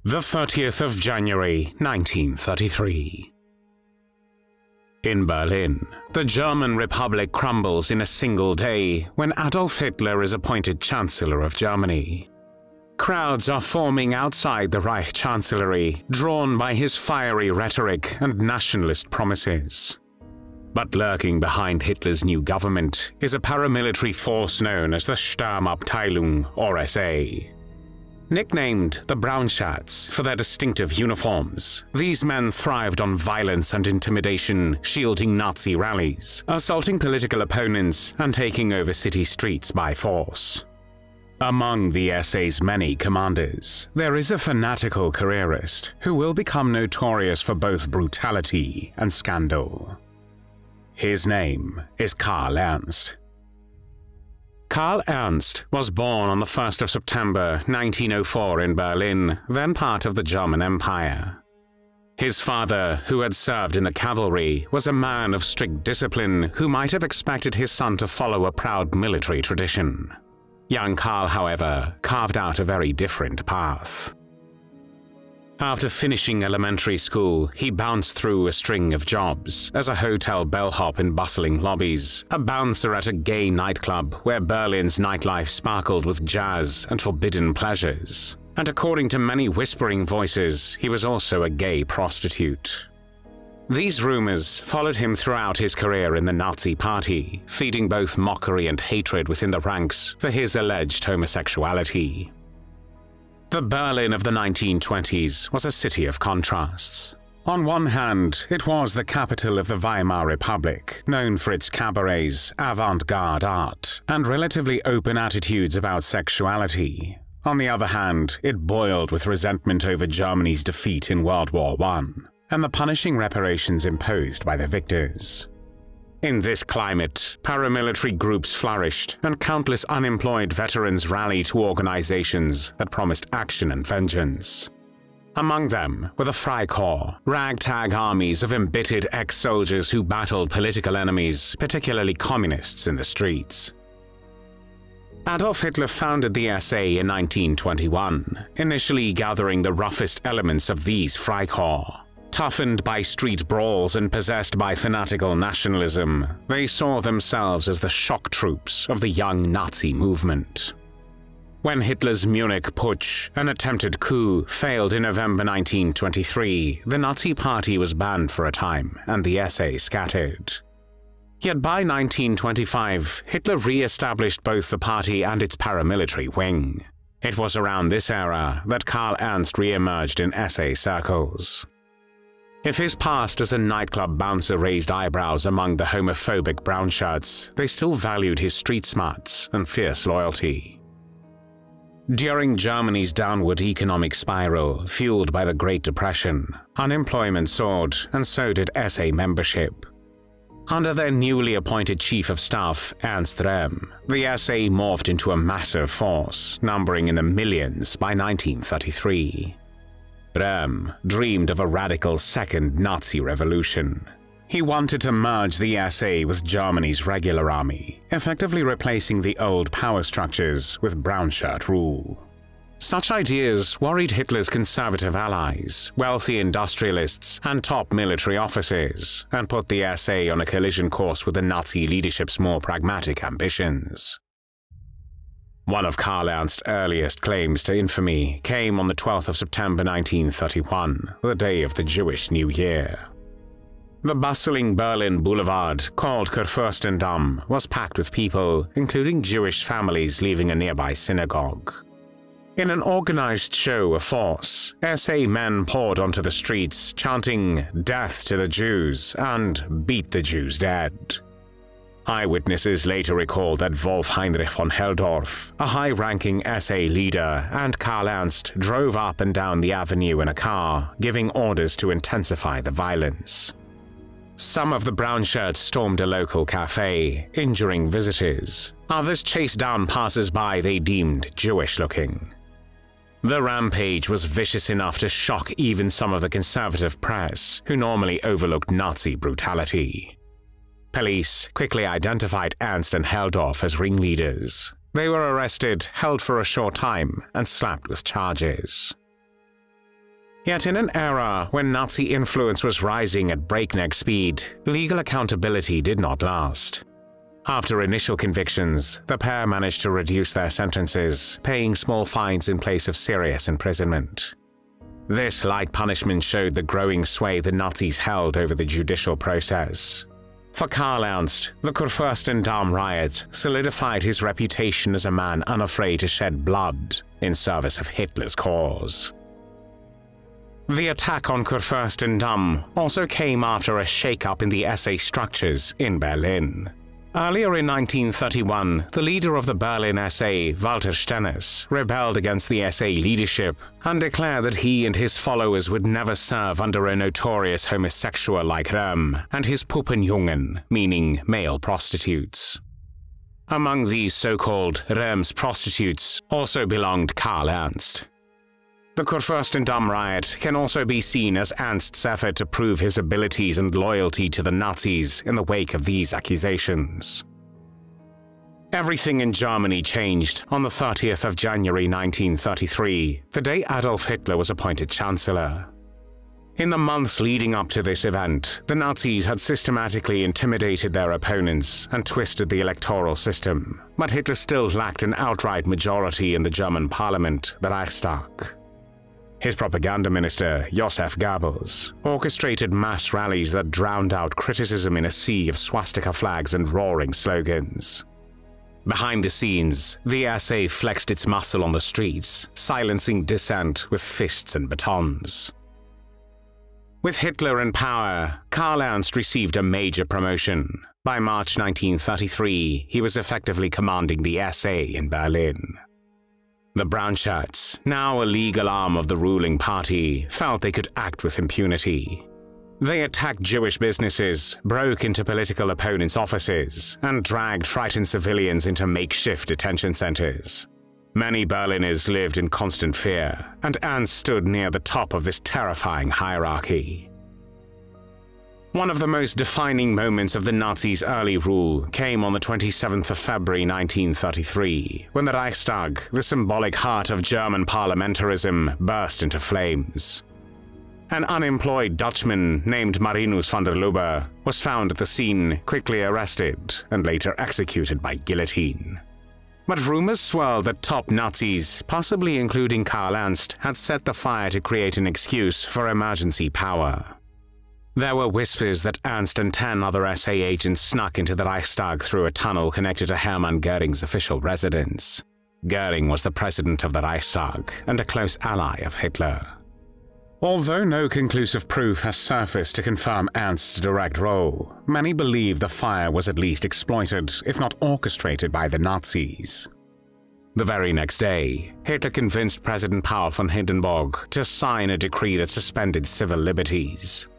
The 30th of January, 1933. In Berlin, the German Republic crumbles in a single day when Adolf Hitler is appointed Chancellor of Germany. Crowds are forming outside the Reich Chancellery, drawn by his fiery rhetoric and nationalist promises. But lurking behind Hitler's new government is a paramilitary force known as the Sturmabteilung, or SA. Nicknamed the Brownshirts for their distinctive uniforms, these men thrived on violence and intimidation, shielding Nazi rallies, assaulting political opponents, and taking over city streets by force. Among the SA's many commanders, there is a fanatical careerist who will become notorious for both brutality and scandal. His name is Karl Ernst. Karl Ernst was born on the 1st of September 1904 in Berlin, then part of the German Empire. His father, who had served in the cavalry, was a man of strict discipline who might have expected his son to follow a proud military tradition. Young Karl, however, carved out a very different path. After finishing elementary school, he bounced through a string of jobs as a hotel bellhop in bustling lobbies, a bouncer at a gay nightclub where Berlin's nightlife sparkled with jazz and forbidden pleasures. And according to many whispering voices, he was also a gay prostitute. These rumors followed him throughout his career in the Nazi Party, feeding both mockery and hatred within the ranks for his alleged homosexuality. The Berlin of the 1920s was a city of contrasts. On one hand, it was the capital of the Weimar Republic, known for its cabarets, avant-garde art, and relatively open attitudes about sexuality. On the other hand, it boiled with resentment over Germany's defeat in World War I, and the punishing reparations imposed by the victors. In this climate, paramilitary groups flourished, and countless unemployed veterans rallied to organizations that promised action and vengeance. Among them were the Freikorps, ragtag armies of embittered ex-soldiers who battled political enemies, particularly communists, in the streets. Adolf Hitler founded the SA in 1921, initially gathering the roughest elements of these Freikorps. Toughened by street brawls and possessed by fanatical nationalism, they saw themselves as the shock troops of the young Nazi movement. When Hitler's Munich putsch, an attempted coup, failed in November 1923, the Nazi Party was banned for a time, and the SA scattered. Yet by 1925, Hitler re-established both the party and its paramilitary wing. It was around this era that Karl Ernst re-emerged in SA circles. If his past as a nightclub bouncer raised eyebrows among the homophobic Brownshirts, they still valued his street smarts and fierce loyalty. During Germany's downward economic spiral, fueled by the Great Depression, unemployment soared, and so did SA membership. Under their newly appointed Chief of Staff, Ernst Röhm, the SA morphed into a massive force, numbering in the millions by 1933. Röhm dreamed of a radical second Nazi revolution. He wanted to merge the SA with Germany's regular army, effectively replacing the old power structures with Brownshirt rule. Such ideas worried Hitler's conservative allies, wealthy industrialists, and top military officers, and put the SA on a collision course with the Nazi leadership's more pragmatic ambitions. One of Karl Ernst's earliest claims to infamy came on the 12th of September 1931, the day of the Jewish New Year. The bustling Berlin boulevard, called Kurfürstendamm, was packed with people, including Jewish families leaving a nearby synagogue. In an organized show of force, SA men poured onto the streets, chanting "Death to the Jews" and "Beat the Jews dead." Eyewitnesses later recalled that Wolf Heinrich von Helldorf, a high-ranking SA leader, and Karl Ernst drove up and down the avenue in a car, giving orders to intensify the violence. Some of the Brownshirts stormed a local cafe, injuring visitors. Others chased down passers-by they deemed Jewish-looking. The rampage was vicious enough to shock even some of the conservative press, who normally overlooked Nazi brutality. Police quickly identified Ernst and Helldorf as ringleaders. They were arrested, held for a short time, and slapped with charges. Yet in an era when Nazi influence was rising at breakneck speed, legal accountability did not last. After initial convictions, the pair managed to reduce their sentences, paying small fines in place of serious imprisonment. This light punishment showed the growing sway the Nazis held over the judicial process. For Karl Ernst, the Kurfürstendamm riot solidified his reputation as a man unafraid to shed blood in service of Hitler's cause. The attack on Kurfürstendamm also came after a shake-up in the SA structures in Berlin. Earlier in 1931, the leader of the Berlin SA, Walter Stennes, rebelled against the SA leadership and declared that he and his followers would never serve under a notorious homosexual like Röhm and his Puppenjungen, meaning male prostitutes. Among these so-called Röhm's prostitutes also belonged Karl Ernst. The Kurfürstendamm riot can also be seen as Ernst's effort to prove his abilities and loyalty to the Nazis in the wake of these accusations. Everything in Germany changed on the 30th of January 1933, the day Adolf Hitler was appointed Chancellor. In the months leading up to this event, the Nazis had systematically intimidated their opponents and twisted the electoral system, but Hitler still lacked an outright majority in the German parliament, the Reichstag. His propaganda minister, Joseph Goebbels, orchestrated mass rallies that drowned out criticism in a sea of swastika flags and roaring slogans. Behind the scenes, the SA flexed its muscle on the streets, silencing dissent with fists and batons. With Hitler in power, Karl Ernst received a major promotion. By March 1933, he was effectively commanding the SA in Berlin. The Brownshirts, now a legal arm of the ruling party, felt they could act with impunity. They attacked Jewish businesses, broke into political opponents' offices, and dragged frightened civilians into makeshift detention centers. Many Berliners lived in constant fear, and Ernst stood near the top of this terrifying hierarchy. One of the most defining moments of the Nazis' early rule came on the 27th of February 1933, when the Reichstag, the symbolic heart of German parliamentarism, burst into flames. An unemployed Dutchman named Marinus van der Lubbe was found at the scene, quickly arrested, and later executed by guillotine. But rumors swirled that top Nazis, possibly including Karl Ernst, had set the fire to create an excuse for emergency power. There were whispers that Ernst and 10 other SA agents snuck into the Reichstag through a tunnel connected to Hermann Göring's official residence. Göring was the president of the Reichstag and a close ally of Hitler. Although no conclusive proof has surfaced to confirm Ernst's direct role, many believe the fire was at least exploited, if not orchestrated, by the Nazis. The very next day, Hitler convinced President Paul von Hindenburg to sign a decree that suspended civil liberties.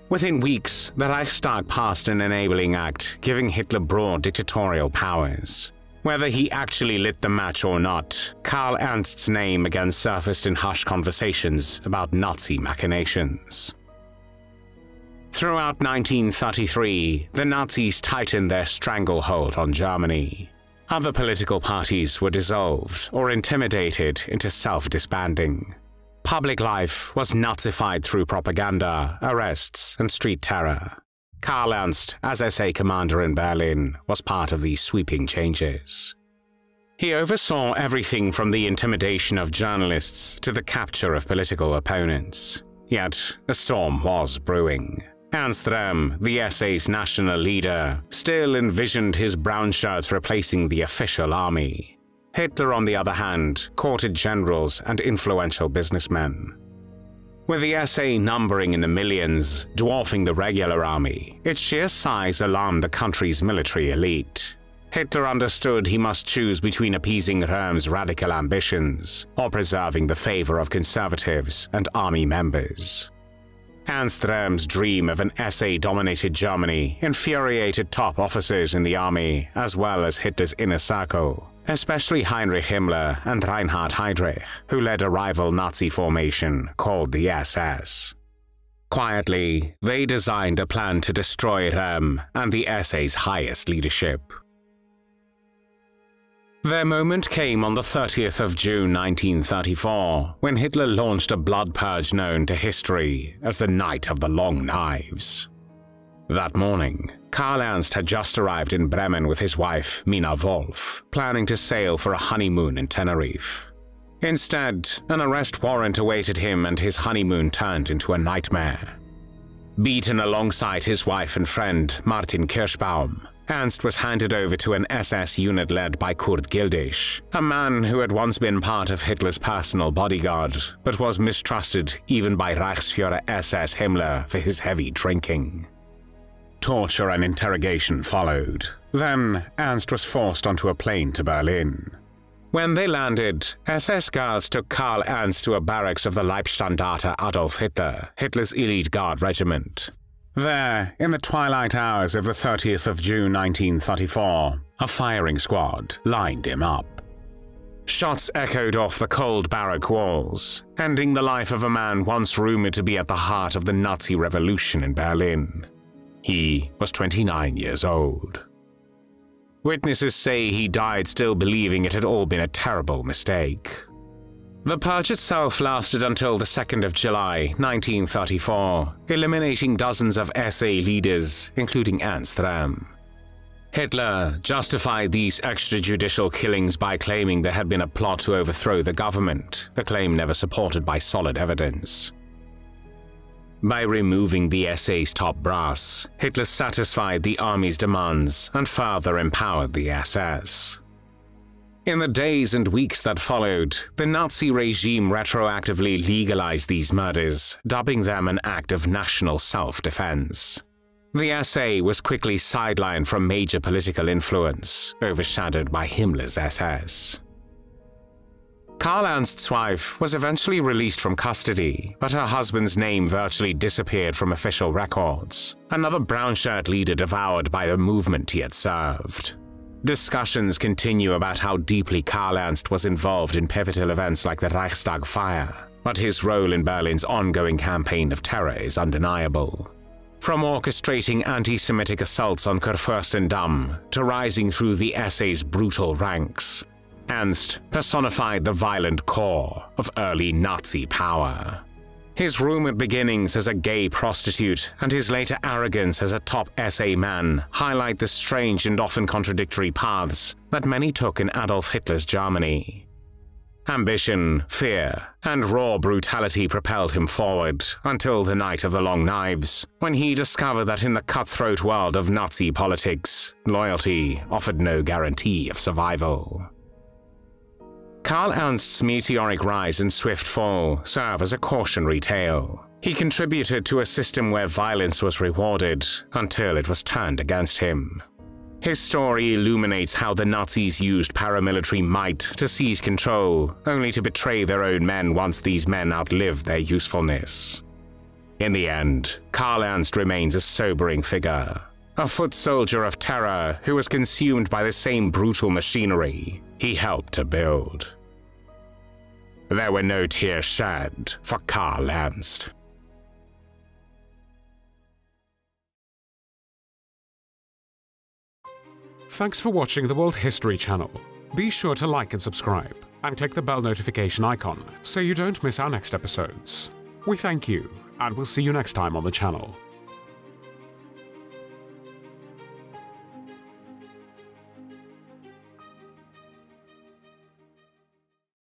Within weeks, the Reichstag passed an enabling act giving Hitler broad dictatorial powers. Whether he actually lit the match or not, Karl Ernst's name again surfaced in hushed conversations about Nazi machinations. Throughout 1933, the Nazis tightened their stranglehold on Germany. Other political parties were dissolved or intimidated into self-disbanding. Public life was Nazified through propaganda, arrests, and street terror. Karl Ernst, as SA commander in Berlin, was part of these sweeping changes. He oversaw everything from the intimidation of journalists to the capture of political opponents. Yet, a storm was brewing. Ernst Röhm, the SA's national leader, still envisioned his brownshirts replacing the official army. Hitler, on the other hand, courted generals and influential businessmen. With the SA numbering in the millions, dwarfing the regular army, its sheer size alarmed the country's military elite. Hitler understood he must choose between appeasing Röhm's radical ambitions or preserving the favor of conservatives and army members. Ernst Röhm's dream of an SA-dominated Germany infuriated top officers in the army as well as Hitler's inner circle, especially Heinrich Himmler and Reinhard Heydrich, who led a rival Nazi formation called the SS. Quietly, they designed a plan to destroy Röhm and the SA's highest leadership. Their moment came on the 30th of June 1934, when Hitler launched a blood purge known to history as the Night of the Long Knives. That morning, Karl Ernst had just arrived in Bremen with his wife, Mina Wolf, planning to sail for a honeymoon in Tenerife. Instead, an arrest warrant awaited him and his honeymoon turned into a nightmare. Beaten alongside his wife and friend, Martin Kirschbaum, Ernst was handed over to an SS unit led by Kurt Gildisch, a man who had once been part of Hitler's personal bodyguard, but was mistrusted even by Reichsführer SS Himmler for his heavy drinking. Torture and interrogation followed. Then, Ernst was forced onto a plane to Berlin. When they landed, SS guards took Karl Ernst to a barracks of the Leibstandarte Adolf Hitler, Hitler's elite guard regiment. There, in the twilight hours of the 30th of June 1934, a firing squad lined him up. Shots echoed off the cold barrack walls, ending the life of a man once rumored to be at the heart of the Nazi revolution in Berlin. He was 29 years old. Witnesses say he died still believing it had all been a terrible mistake. The purge itself lasted until the 2nd of July, 1934, eliminating dozens of SA leaders, including Ernst Röhm. Hitler justified these extrajudicial killings by claiming there had been a plot to overthrow the government, a claim never supported by solid evidence. By removing the SA's top brass, Hitler satisfied the army's demands and further empowered the SS. In the days and weeks that followed, the Nazi regime retroactively legalized these murders, dubbing them an act of national self-defense. The SA was quickly sidelined from major political influence, overshadowed by Himmler's SS. Karl Ernst's wife was eventually released from custody, but her husband's name virtually disappeared from official records, another Brownshirt leader devoured by the movement he had served. Discussions continue about how deeply Karl Ernst was involved in pivotal events like the Reichstag Fire, but his role in Berlin's ongoing campaign of terror is undeniable. From orchestrating antisemitic assaults on Kurfürstendamm to rising through the SA's brutal ranks, Ernst personified the violent core of early Nazi power. His rumored beginnings as a gay prostitute and his later arrogance as a top SA man highlight the strange and often contradictory paths that many took in Adolf Hitler's Germany. Ambition, fear, and raw brutality propelled him forward until the Night of the Long Knives, when he discovered that in the cutthroat world of Nazi politics, loyalty offered no guarantee of survival. Karl Ernst's meteoric rise and swift fall serve as a cautionary tale. He contributed to a system where violence was rewarded until it was turned against him. His story illuminates how the Nazis used paramilitary might to seize control, only to betray their own men once these men outlived their usefulness. In the end, Karl Ernst remains a sobering figure, a foot soldier of terror who was consumed by the same brutal machinery he helped to build. There were no tears shed for Karl Ernst. Thanks for watching the World History Channel. Be sure to like and subscribe, and click the bell notification icon so you don't miss our next episodes. We thank you, and we'll see you next time on the channel.